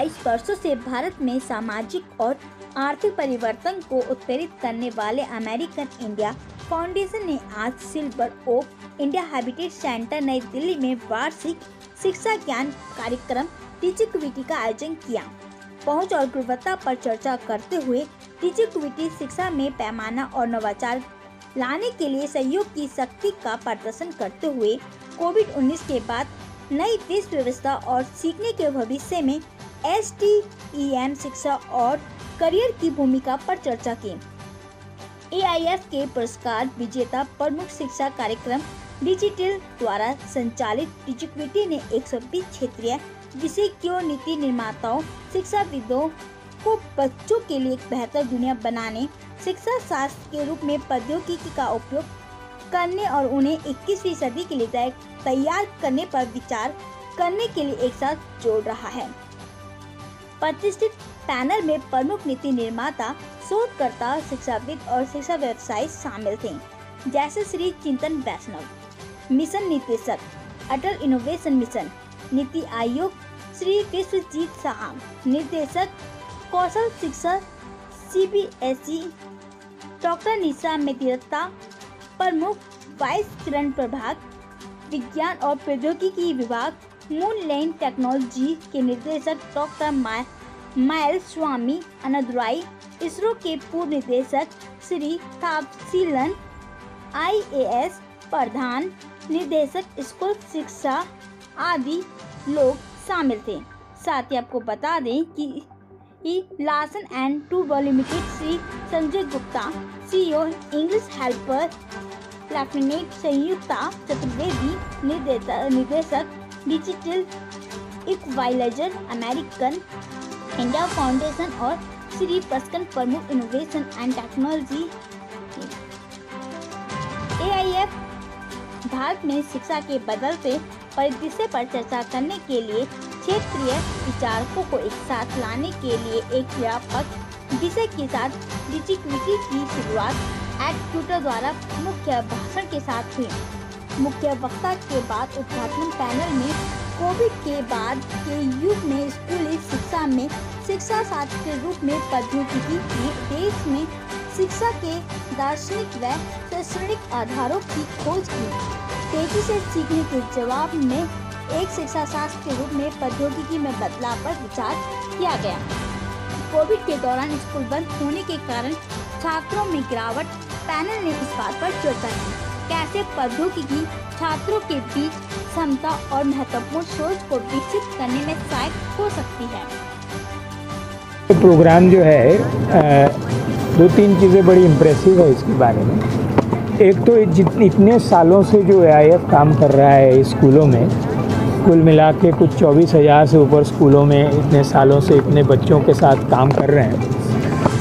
22 वर्षों से भारत में सामाजिक और आर्थिक परिवर्तन को उत्प्रेरित करने वाले अमेरिकन इंडिया फाउंडेशन ने आज Silver Oak India Habitat Centre New Delhi में वार्षिक शिक्षा ज्ञान कार्यक्रम टीचिंग का आयोजन किया। पहुंच और गुणवत्ता पर चर्चा करते हुए टीचिंग शिक्षा में पैमाना और नवाचार लाने के लिए सहयोग की शक्ति का प्रदर्शन करते हुए कोविड-19 के बाद नई देश व्यवस्था और सीखने के भविष्य में STEM शिक्षा और करियर की भूमिका पर चर्चा की। AIF के पुरस्कार विजेता प्रमुख शिक्षा कार्यक्रम डिजिटल द्वारा संचालित टीचिंग ने 120 क्षेत्रीय विशेषज्ञों, नीति निर्माताओं, शिक्षाविदों को बच्चों के लिए एक बेहतर दुनिया बनाने, शिक्षा शास्त्र के रूप में प्रौद्योगिकी का उपयोग करने और उन्हें 21वीं सदी के लिए तैयार करने पर विचार करने के लिए एक साथ जोड़ रहा है। प्रतिष्ठित पैनल में प्रमुख नीति निर्माता, शोधकर्ता, शिक्षाविद और शिक्षा व्यवसायी शामिल थे, जैसे श्री चिंतन वैष्णव, मिशन निदेशक अटल इनोवेशन मिशन, नीति आयोग श्री विश्वजीत साहा, निर्देशक कौशल शिक्षा CBSE, डॉक्टर निशा मेहता, प्रमुख वाइस किरण प्रभाग, विज्ञान और प्रौद्योगिकी विभाग, मूनलैंड टेक्नोलॉजी के निर्देशक डॉक्टर मायल स्वामी अनदुराई, इसरो के पूर्व निदेशक श्री तापसीलन, IAS प्रधान निदेशक स्कूल शिक्षा आदि लोग शामिल थे। साथ ही आपको बता दें कि Larsen and Toubro limited Shri Sanjay Gupta, CEO English helper, lieutenant Sanyukta Chaturvedi, निदेशक digital equaliser American India foundation और श्री प्रस्कन प्रमुख innovation and technology. AIF Bharat में शिक्षा के बदलते परिदृश्य पर चर्चा करने के लिए क्षेत्रीय विचारकों को एक साथ लाने के लिए एक व्यापक विषय के साथ टीचिंग की शुरुआत ट्विटर द्वारा मुख्य भाषण के साथ हुई। मुख्य वक्ता के बाद उद्घाटन पैनल में कोविड के बाद के युग में स्कूली शिक्षा में शिक्षा शास्त्र के रूप में प्रौद्योगिकी ने देश में शिक्षा के दार्शनिक व शैक्षणिक आधारों की खोज की। तेजी से सीखने के जवाब में एक शिक्षा शास्त्र के रूप में प्रौद्योगिकी में बदलाव पर विचार किया गया। कोविड के दौरान स्कूल बंद होने के कारण छात्रों में गिरावट, पैनल ने इस बात पर चर्चा की कैसे प्रौद्योगिकी छात्रों के बीच क्षमता और महत्वपूर्ण सोच को विकसित करने में सहायक हो सकती है। प्रोग्राम जो है दो तीन चीज़ें बड़ी इम्प्रेसिव है इसके बारे में। एक तो इतने सालों से जो AIF काम कर रहा है स्कूलों में, कुल मिला के कुछ 24,000 से ऊपर स्कूलों में इतने सालों से इतने बच्चों के साथ काम कर रहे हैं,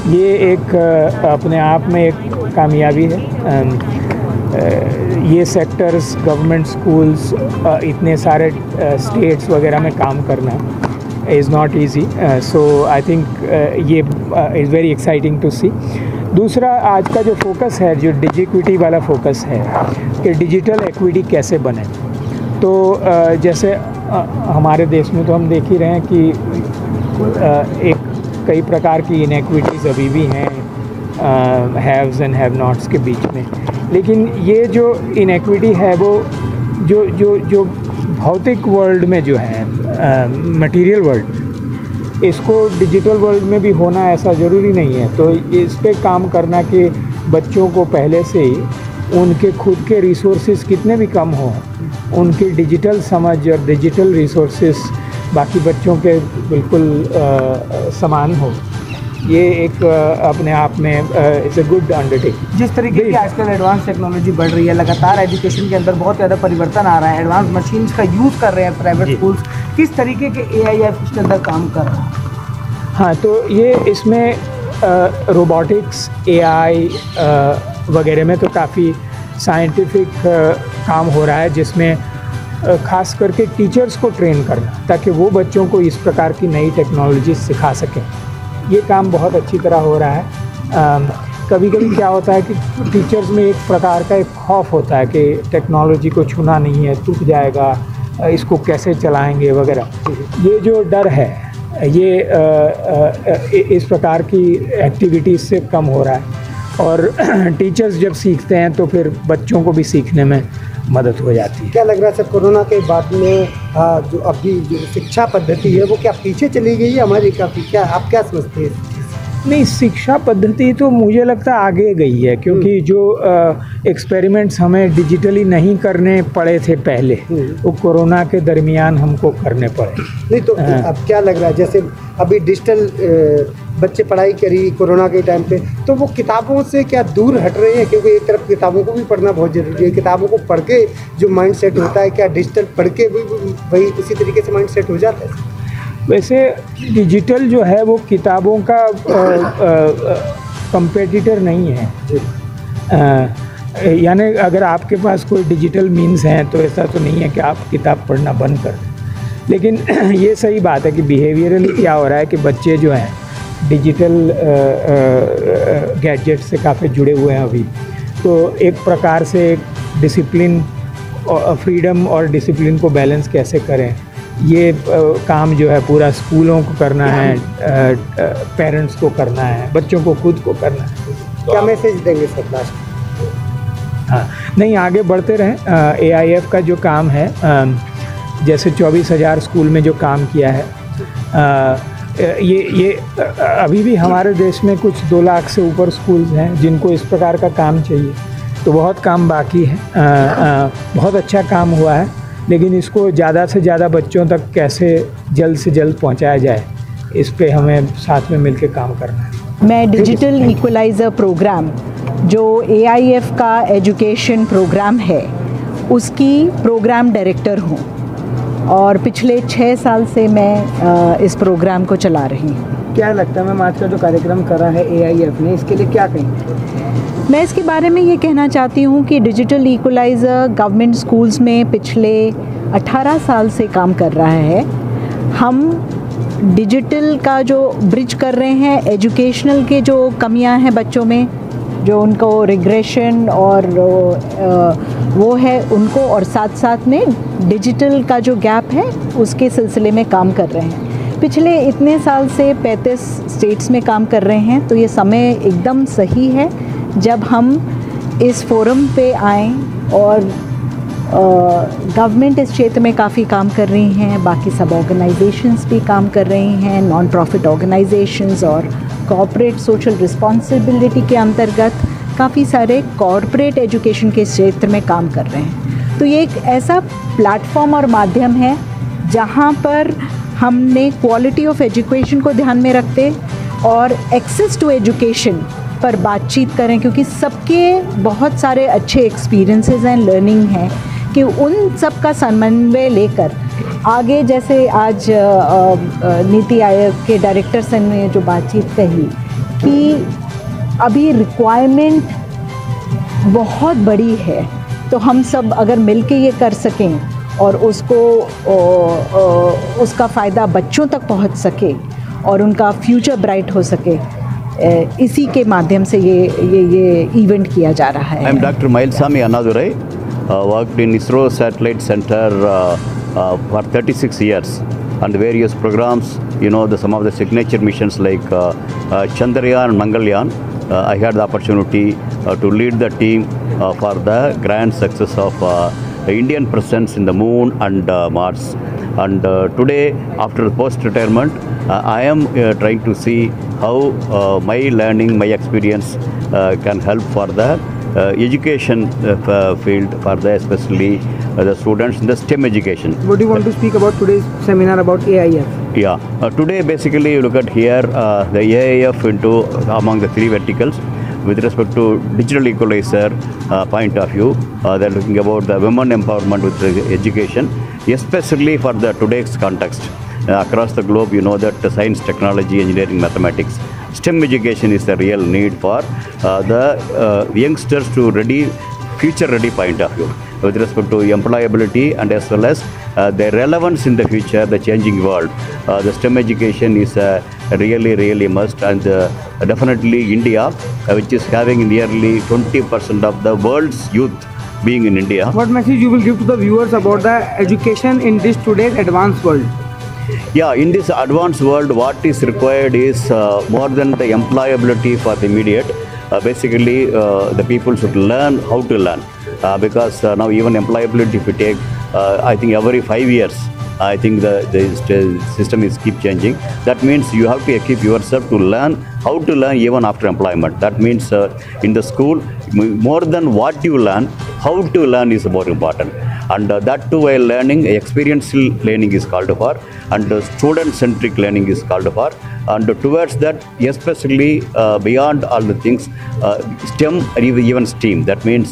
ये एक अपने आप में एक कामयाबी है। ये सेक्टर्स, गवर्नमेंट स्कूल्स, इतने सारे स्टेट्स वगैरह में काम करना is not easy. So I think ये इज़ वेरी एक्साइटिंग टू सी। दूसरा, आज का जो फोकस है, जो डिजिक्विटी वाला फोकस है कि डिजिटल इक्विटी कैसे बने। तो जैसे हमारे देश में तो हम देख ही रहे हैं कि एक कई प्रकार की इनइक्विटीज़ अभी भी हैं हैव्स एंड हैव नॉट्स के बीच में। लेकिन ये जो इनइक्विटी है वो जो भौतिक वर्ल्ड में जो है, मटेरियल वर्ल्ड, इसको डिजिटल वर्ल्ड में भी होना ऐसा ज़रूरी नहीं है। तो इस पे काम करना कि बच्चों को पहले से ही उनके खुद के रिसोर्सेज कितने भी कम हों, उनकी डिजिटल समझ और डिजिटल रिसोर्सेज बाकी बच्चों के बिल्कुल समान हो, ये एक अपने आप में इट्स ए गुड अंडरटेकिंग। जिस तरीके की आजकल एडवांस टेक्नोलॉजी बढ़ रही है, लगातार एजुकेशन के अंदर बहुत ज़्यादा परिवर्तन आ रहा है, एडवांस मशीन्स का यूज़ कर रहे हैं प्राइवेट स्कूल्स, किस तरीके के AIF इसके अंदर काम कर रहा है? हाँ, तो ये इसमें रोबोटिक्स, AI वगैरह में तो काफ़ी साइंटिफिक काम हो रहा है, जिसमें ख़ास करके टीचर्स को ट्रेन करना ताकि वो बच्चों को इस प्रकार की नई टेक्नोलॉजी सिखा सकें। ये काम बहुत अच्छी तरह हो रहा है। कभी कभी क्या होता है कि टीचर्स में एक प्रकार का एक खौफ होता है कि टेक्नोलॉजी को छूना नहीं है, टूट जाएगा, इसको कैसे चलाएंगे वगैरह। ये जो डर है ये इस प्रकार की एक्टिविटीज़ से कम हो रहा है। और टीचर्स जब सीखते हैं तो फिर बच्चों को भी सीखने में मदद हो जाती है। क्या लग रहा है सर, कोरोना के बाद में जो अभी जो शिक्षा पद्धति है वो क्या पीछे चली गई है हमारी काफ़ी? क्या आप क्या समझते हैं? नहीं, शिक्षा पद्धति तो मुझे लगता है आगे गई है, क्योंकि जो एक्सपेरिमेंट्स हमें डिजिटली नहीं करने पड़े थे पहले, वो कोरोना के दरमियान हमको करने पड़े। नहीं तो अब क्या लग रहा है, जैसे अभी डिजिटल बच्चे पढ़ाई करी कोरोना के टाइम पे, तो वो किताबों से क्या दूर हट रहे हैं? क्योंकि एक तरफ किताबों को भी पढ़ना बहुत ज़रूरी है, किताबों को पढ़ के जो माइंड सेट होता है, क्या डिजिटल पढ़ के भी वही उसी तरीके से माइंड सेट हो जाता है? वैसे डिजिटल जो है वो किताबों का कंपेटिटर नहीं है। यानी अगर आपके पास कोई डिजिटल मीन्स हैं तो ऐसा तो नहीं है कि आप किताब पढ़ना बंद कर दें। लेकिन ये सही बात है कि बिहेवियरली क्या हो रहा है कि बच्चे जो हैं डिजिटल गैजेट से काफ़ी जुड़े हुए हैं अभी। तो एक प्रकार से डिसिप्लिन, फ्रीडम और डिसिप्लिन को बैलेंस कैसे करें, ये काम जो है पूरा स्कूलों को करना है, पेरेंट्स को करना है, बच्चों को खुद को करना है। क्या मैसेज देंगे सर लास्ट? हाँ, नहीं, आगे बढ़ते रहें। AIF का जो काम है, जैसे 24,000 स्कूल में जो काम किया है, ये अभी भी हमारे देश में कुछ 2 लाख से ऊपर स्कूल्स हैं जिनको इस प्रकार का काम चाहिए। तो बहुत काम बाकी है। बहुत अच्छा काम हुआ है, लेकिन इसको ज़्यादा से ज़्यादा बच्चों तक कैसे जल्द से जल्द पहुंचाया जाए, इस पे हमें साथ में मिलकर काम करना है। मैं डिजिटल इक्वलाइज़र प्रोग्राम जो AIF का एजुकेशन प्रोग्राम है उसकी प्रोग्राम डायरेक्टर हूँ और पिछले 6 साल से मैं इस प्रोग्राम को चला रही हूँ। क्या लगता है मैम, आज का जो कार्यक्रम करा है AIF ने, इसके लिए क्या कहेंगे? मैं इसके बारे में ये कहना चाहती हूँ कि डिजिटल इक्वलाइज़र गवर्नमेंट स्कूल्स में पिछले 18 साल से काम कर रहा है। हम डिजिटल का जो ब्रिज कर रहे हैं, एजुकेशनल के जो कमियां हैं बच्चों में, जो उनको रिग्रेशन और वो है उनको, और साथ साथ में डिजिटल का जो गैप है उसके सिलसिले में काम कर रहे हैं। पिछले इतने साल से 35 स्टेट्स में काम कर रहे हैं, तो ये समय एकदम सही है जब हम इस फोरम पे आएँ। और गवर्नमेंट इस क्षेत्र में काफ़ी काम कर रही हैं, बाकी सब ऑर्गेनाइजेशंस भी काम कर रही हैं, नॉन प्रॉफिट ऑर्गेनाइजेशंस और कॉर्पोरेट सोशल रिस्पॉन्सिबिलिटी के अंतर्गत काफ़ी सारे कॉर्पोरेट एजुकेशन के क्षेत्र में काम कर रहे हैं। तो ये एक ऐसा प्लेटफॉर्म और माध्यम है जहाँ पर हमने क्वालिटी ऑफ एजुकेशन को ध्यान में रखते और एक्सेस टू एजुकेशन पर बातचीत करें, क्योंकि सबके बहुत सारे अच्छे एक्सपीरियंसेस हैं, लर्निंग है, कि उन सब का समन्वय लेकर आगे, जैसे आज नीति आयोग के डायरेक्टर से ने जो बातचीत कही कि अभी रिक्वायरमेंट बहुत बड़ी है, तो हम सब अगर मिलके ये कर सकें और उसको उसका फ़ायदा बच्चों तक पहुंच सके और उनका फ्यूचर ब्राइट हो सके, इसी के माध्यम से ये इवेंट किया जा रहा है। I am Dr. Mailsamy Annadurai, worked in ISRO Satellite Center for 36 years and various programs, some of the signature missions like Chandrayaan and Mangalyaan. I had the opportunity to lead the team for the grand success of Indian presence in the moon and Mars. And today, after post-retirement, I am trying to see how my learning, my experience can help for the education field, for the especially the students in the STEM education. What do you want to speak about today's seminar about AIF? Yeah, today basically you look at here the AIF into among the 3 verticals. With respect to digital equalizer point of view, they're looking about the women empowerment with education, especially for the today's context. Across the globe, you know that the science, technology, engineering, mathematics, STEM education is the real need for the youngsters to future ready point of view. With respect to employability and as well as their relevance in the future, the changing world, the STEM education is really must, and definitely India, which is having nearly 20% of the world's youth being in India. What message you will give to the viewers about the education in this today's advanced world? Yeah, in this advanced world, what is required is more than the employability for the immediate. Basically, the people should learn how to learn. Because now even employability, if you take, I think every 5 years, I think the system is keep changing. That means you have to equip yourself to learn how to learn even after employment. That means in the school, more than what you learn, how to learn is more important. And that too, while learning, experiential learning is called for, and student-centric learning is called for. And towards that, especially beyond all the things, STEM or even STEAM, that means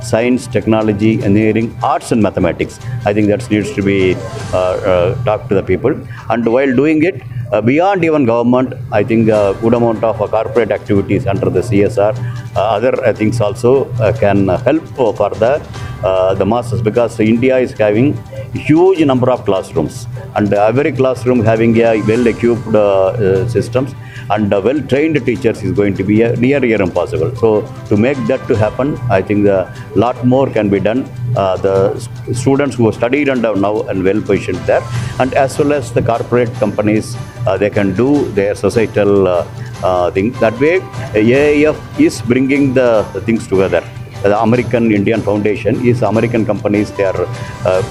science, technology, engineering, arts and mathematics. I think that needs to be talked to the people. And while doing it, beyond even government, I think good amount of corporate activities under the CSR, other things also can help for the masses, because India is having huge number of classrooms, and every classroom having a well-equipped systems and well-trained teachers is going to be near impossible. So to make that to happen, I think a lot more can be done. The students who have studied and are now and well positioned there, and as well as the corporate companies, they can do their societal thing. That way, AIF is bringing the things together. The American Indian Foundation is American companies, they are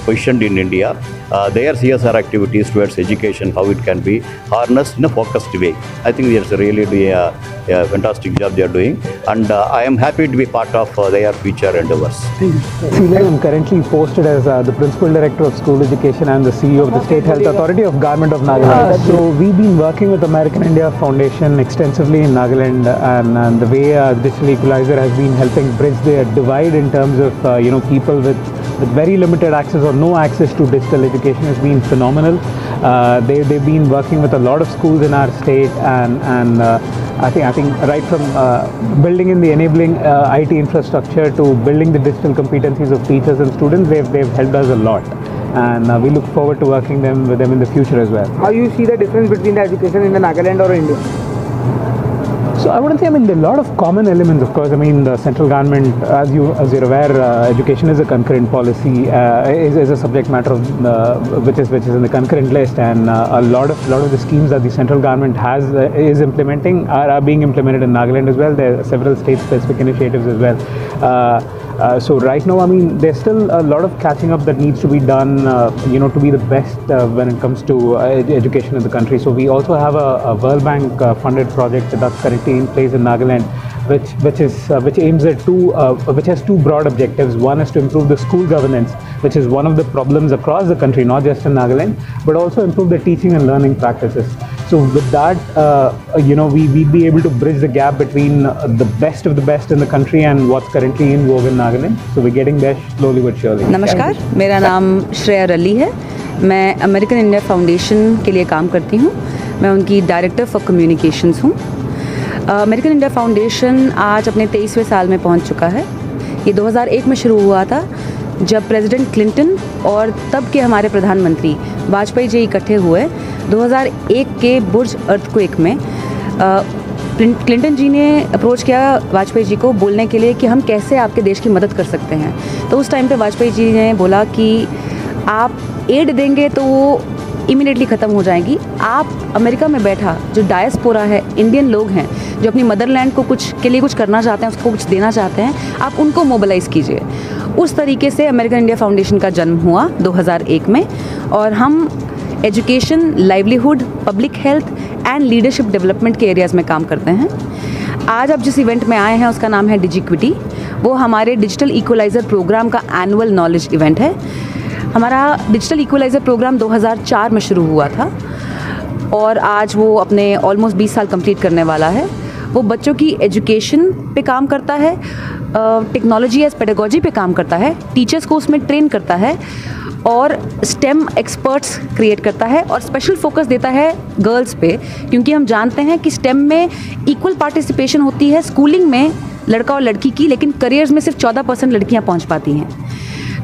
positioned in India. Their CSR activities towards education, how it can be harnessed in a focused way. I think it's really a fantastic job they are doing, and I am happy to be part of their future endeavors. I'm currently posted as the Principal Director of School Education and the CEO of the State Health Authority of Government of Nagaland. So we've been working with American India Foundation extensively in Nagaland, and the way Digital Equalizer has been helping bridge the divide in terms of people with very limited access or no access to digital education has been phenomenal. They've been working with a lot of schools in our state, and I think right from building in the enabling IT infrastructure to building the digital competencies of teachers and students, they've helped us a lot, and we look forward to working with them in the future as well. How you see the difference between the education in the Nagaland or India? So I wouldn't say, there are a lot of common elements, of course. The central government, as you're aware, education is a concurrent policy, is a subject matter of, which is in the concurrent list, and a lot of the schemes that the central government is implementing are being implemented in Nagaland as well. There are several state-specific initiatives as well. So right now, there's still a lot of catching up that needs to be done, to be the best when it comes to education in the country. So we also have a World Bank funded project that's currently in place in Nagaland, which aims at which has two broad objectives. One is to improve the school governance, which is one of the problems across the country, not just in Nagaland, but also improve the teaching and learning practices. So with that, we'd be able to bridge the gap between the best of the best in the country and what's currently in vogue in Nagaland. So we're getting there slowly but surely. नमस्कार, मेरा नाम श्रेया रली है। मैं American India foundation के लिए काम करती हूँ। मैं उनकी डायरेक्टर फॉर कम्युनिकेशंस हूँ। अमेरिकन इंडिया फाउंडेशन आज अपने 23वें साल में पहुँच चुका है। ये 2001 में शुरू हुआ था, जब प्रेसिडेंट क्लिंटन और तब के हमारे प्रधानमंत्री वाजपेयी जी इकट्ठे हुए। 2001 के बुर्ज अर्थक्वेक में क्लिंटन जी ने अप्रोच किया वाजपेयी जी को बोलने के लिए कि हम कैसे आपके देश की मदद कर सकते हैं। तो उस टाइम पे वाजपेयी जी ने बोला कि आप एड देंगे तो वो इमीडिएटली ख़त्म हो जाएगी। आप अमेरिका में बैठा जो डायस्पोरा है, इंडियन लोग हैं जो अपनी मदरलैंड को कुछ करना चाहते हैं, उसको कुछ देना चाहते हैं, आप उनको मोबिलाइज़ कीजिए। उस तरीके से अमेरिकन इंडिया फाउंडेशन का जन्म हुआ 2001 में, और हम education, livelihood, public health and leadership development के एरियाज़ में काम करते हैं। आज आप जिस इवेंट में आए हैं उसका नाम है डिजिक्विटी। वो हमारे डिजिटल इक्वलाइज़र प्रोग्राम का एनुअल नॉलेज इवेंट है। हमारा डिजिटल इक्वलाइज़र प्रोग्राम 2004 में शुरू हुआ था और आज वो अपने ऑलमोस्ट 20 साल कंप्लीट करने वाला है। वो बच्चों की एजुकेशन पे काम करता है, टेक्नोलॉजी एज पेडागोजी पे काम करता है, टीचर्स को उसमें ट्रेन करता है और स्टेम एक्सपर्ट्स क्रिएट करता है, और स्पेशल फोकस देता है गर्ल्स पे, क्योंकि हम जानते हैं कि स्टेम में इक्वल पार्टिसिपेशन होती है स्कूलिंग में लड़का और लड़की की, लेकिन करियर्स में सिर्फ 14% लड़कियां पहुंच पाती हैं।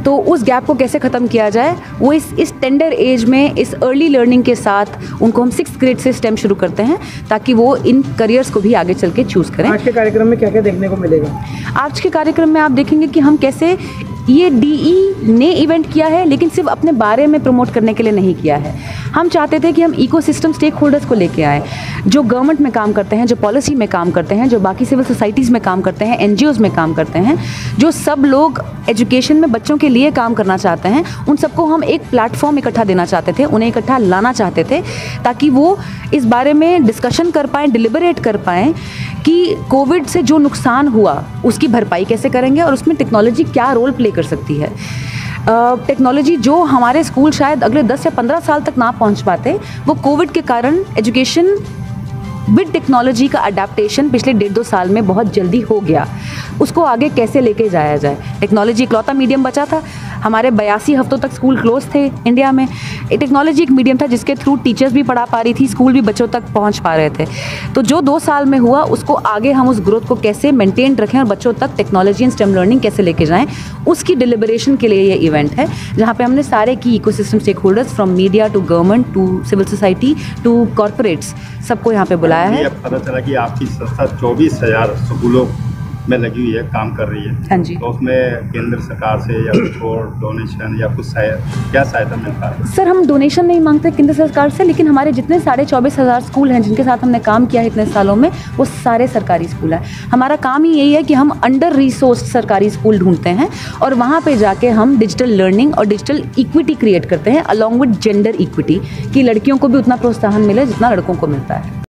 तो उस गैप को कैसे ख़त्म किया जाए, वो इस टेंडर एज में, इस अर्ली लर्निंग के साथ उनको हम 6th ग्रेड से स्टेम शुरू करते हैं, ताकि वो इन करियर्स को भी आगे चल के चूज़ करें। आज के कार्यक्रम में क्या क्या देखने को मिलेगा? आज के कार्यक्रम में आप देखेंगे कि हम कैसे ये DE ने इवेंट किया है, लेकिन सिर्फ अपने बारे में प्रमोट करने के लिए नहीं किया है। हम चाहते थे कि हम इकोसिस्टम स्टेक होल्डर्स को लेके आए, जो गवर्नमेंट में काम करते हैं, जो पॉलिसी में काम करते हैं, जो बाकी सिविल सोसाइटीज़ में काम करते हैं, NGOs में काम करते हैं, जो सब लोग एजुकेशन में बच्चों के लिए काम करना चाहते हैं, उन सबको हम एक प्लेटफॉर्म इकट्ठा देना चाहते थे, उन्हें इकट्ठा लाना चाहते थे, ताकि वो इस बारे में डिस्कशन कर पाएँ, डिलिबरेट कर पाएँ कि कोविड से जो नुकसान हुआ उसकी भरपाई कैसे करेंगे और उसमें टेक्नोलॉजी क्या रोल प्ले कर सकती है। टेक्नोलॉजी जो हमारे स्कूल शायद अगले 10 या 15 साल तक ना पहुंच पाते, वो कोविड के कारण एजुकेशन विद टेक्नोलॉजी का अडेप्टेशन पिछले 1.5-2 साल में बहुत जल्दी हो गया। उसको आगे कैसे लेके जाया जाए। टेक्नोलॉजी इकलौता मीडियम बचा था। हमारे 82 हफ्तों तक स्कूल क्लोज थे इंडिया में। टेक्नोलॉजी एक मीडियम था जिसके थ्रू टीचर्स भी पढ़ा पा रही थी, स्कूल भी बच्चों तक पहुंच पा रहे थे। तो जो 2 साल में हुआ, उसको आगे हम उस ग्रोथ को कैसे मेंटेन रखें और बच्चों तक टेक्नोलॉजी एंड स्टेम लर्निंग कैसे लेके जाएं, उसकी डिलिबरेशन के लिए ये इवेंट है, जहाँ पे हमने सारे key ecosystem stakeholders from media to government to civil society to corporates सबको यहाँ पे बुलाया है। पता चला कि आपकी संस्था 24,000 स्कूलों में लगी हुई है, काम कर रही है। हाँ जी। तो उसमें केंद्र सरकार से या कुछ और डोनेशन या कुछ क्या सहायता मिलता है? सर, हम डोनेशन नहीं मांगते केंद्र सरकार से, लेकिन हमारे जितने 24,500 स्कूल हैं जिनके साथ हमने काम किया है इतने सालों में, वो सारे सरकारी स्कूल हैं। हमारा काम ही यही है कि हम अंडर रिसोर्स सरकारी स्कूल ढूंढते हैं और वहाँ पे जाके हम डिजिटल लर्निंग और डिजिटल इक्विटी क्रिएट करते हैं अलॉन्ग विद जेंडर इक्विटी, कि लड़कियों को भी उतना प्रोत्साहन मिले जितना लड़कों को मिलता है।